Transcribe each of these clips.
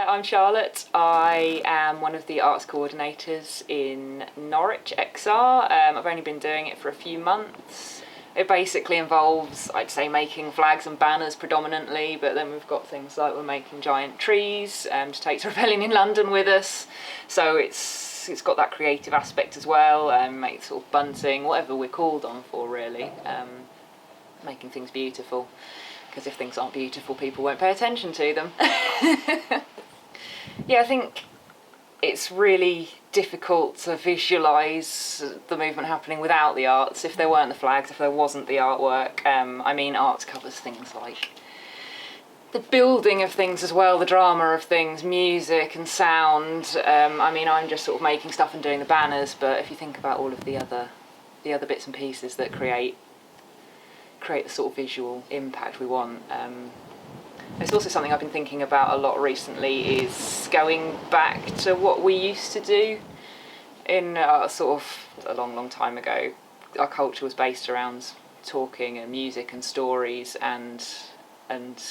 I'm Charlotte. I am one of the arts coordinators in Norwich XR. I've only been doing it for a few months. It basically involves, I'd say, making flags and banners predominantly, but then we've got things like we're making giant trees to take to Rebellion in London with us. So it's got that creative aspect as well, make sort of bunting, whatever we're called on for really, making things beautiful. Because if things aren't beautiful, people won't pay attention to them. Yeah, I think it's really difficult to visualise the movement happening without the arts. If there weren't the flags, if there wasn't the artwork, arts covers things like the building of things as well, the drama of things, music and sound. I'm just sort of making stuff and doing the banners, but if you think about all of the other bits and pieces that create the sort of visual impact we want. It's also something I've been thinking about a lot recently, is going back to what we used to do in sort of a long time ago. Our culture was based around talking and music and stories and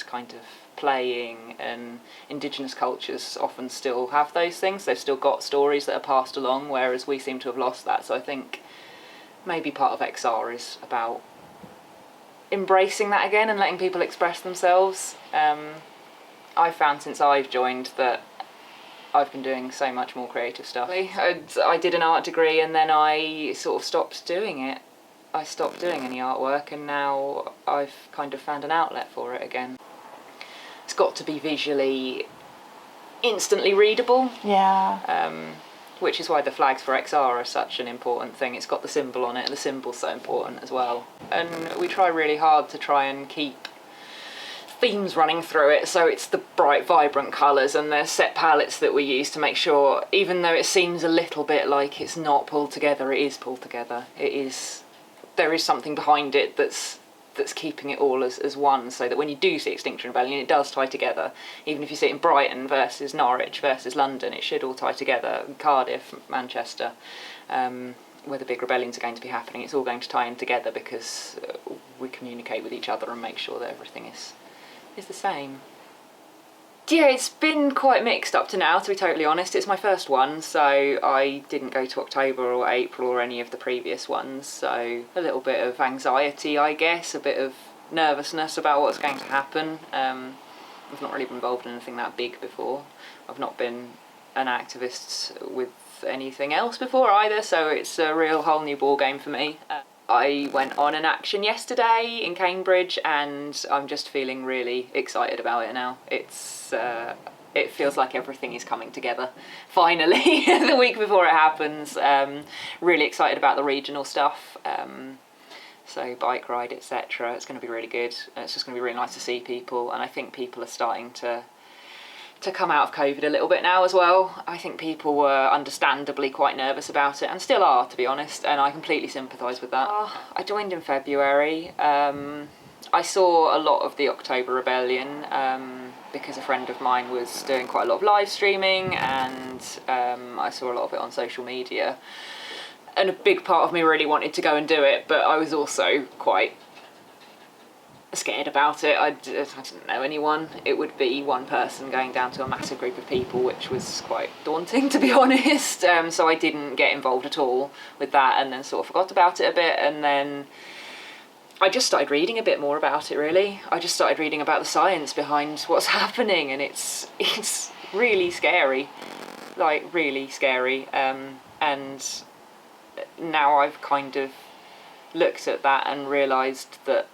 kind of playing, and Indigenous cultures often still have those things. They've still got stories that are passed along, whereas we seem to have lost that. So I think maybe part of XR is about embracing that again and letting people express themselves. I've found since I've joined that I've been doing so much more creative stuff. I did an art degree and then I sort of stopped doing it. I stopped doing any artwork, and now I've kind of found an outlet for it again. It's got to be visually instantly readable. Yeah. Which is why the flags for XR are such an important thing. It's got the symbol on it, and the symbol's so important as well. And we try really hard to try and keep themes running through it, so it's the bright, vibrant colours and the set palettes that we use to make sure, even though it seems a little bit like it's not pulled together, it is pulled together. There is something behind it that's keeping it all as one, so that when you do see Extinction Rebellion, it does tie together. Even if you see it in Brighton versus Norwich versus London, it should all tie together. Cardiff, Manchester, where the big rebellions are going to be happening, it's all going to tie in together because we communicate with each other and make sure that everything is the same. Yeah, it's been quite mixed up to now, to be totally honest. It's my first one, so I didn't go to October or April or any of the previous ones, so a little bit of anxiety, I guess, a bit of nervousness about what's going to happen. I've not really been involved in anything that big before. I've not been an activist with anything else before either, so it's a real whole new ball game for me. I went on an action yesterday in Cambridge and I'm just feeling really excited about it now. It feels like everything is coming together, finally, the week before it happens. Really excited about the regional stuff, so bike ride, etc. It's going to be really good. It's just going to be really nice to see people, and I think people are starting to come out of COVID a little bit now as well. I think people were understandably quite nervous about it, and still are, to be honest, and I completely sympathise with that. I joined in February. I saw a lot of the October Rebellion because a friend of mine was doing quite a lot of live streaming, and I saw a lot of it on social media. And a big part of me really wanted to go and do it, but I was also quite scared about it. I didn't know anyone. It would be one person going down to a massive group of people, which was quite daunting, to be honest. So I didn't get involved at all with that, and then sort of forgot about it a bit, and then I just started reading a bit more about it, really. I just started reading about the science behind what's happening, and it's really scary, like really scary. And now I've kind of looked at that and realised that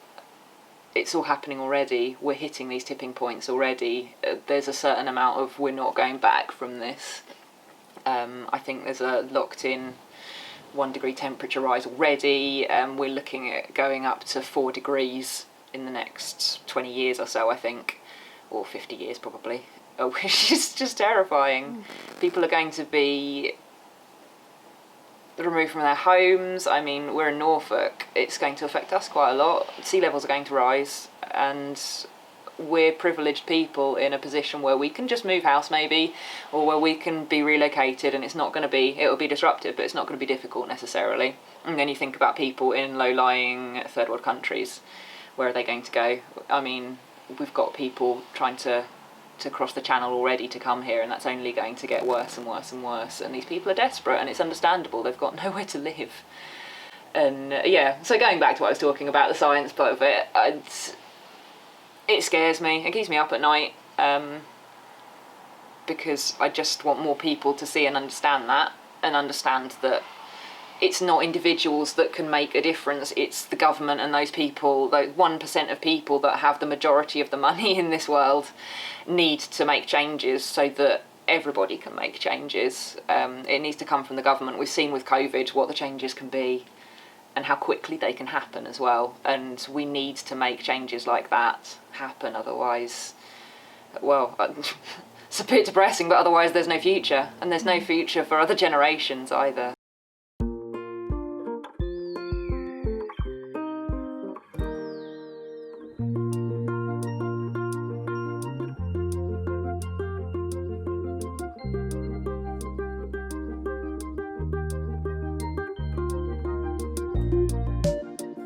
it's all happening already. We're hitting these tipping points already. There's a certain amount of we're not going back from this. I think there's a locked-in 1 degree temperature rise already. We're looking at going up to 4 degrees in the next 20 years or so, I think, or 50 years probably, which is just terrifying. People are going to be removed from their homes. I mean, we're in Norfolk, it's going to affect us quite a lot. Sea levels are going to rise, and we're privileged people in a position where we can just move house maybe, or where we can be relocated, and it'll be disruptive, but it's not going to be difficult necessarily. And then you think about people in low-lying third world countries, where are they going to go? I mean, we've got people trying to to cross the channel already to come here, and that's only going to get worse and worse and worse, and these people are desperate, and it's understandable, they've got nowhere to live. And so going back to what I was talking about, the science part of it, it scares me, it keeps me up at night, because I just want more people to see and understand that, and understand that it's not individuals that can make a difference, it's the government and those people, those 1% of people that have the majority of the money in this world, need to make changes so that everybody can make changes. It needs to come from the government. We've seen with COVID what the changes can be and how quickly they can happen as well, and we need to make changes like that happen, otherwise, well, it's a bit depressing, but otherwise there's no future, and there's no future for other generations either.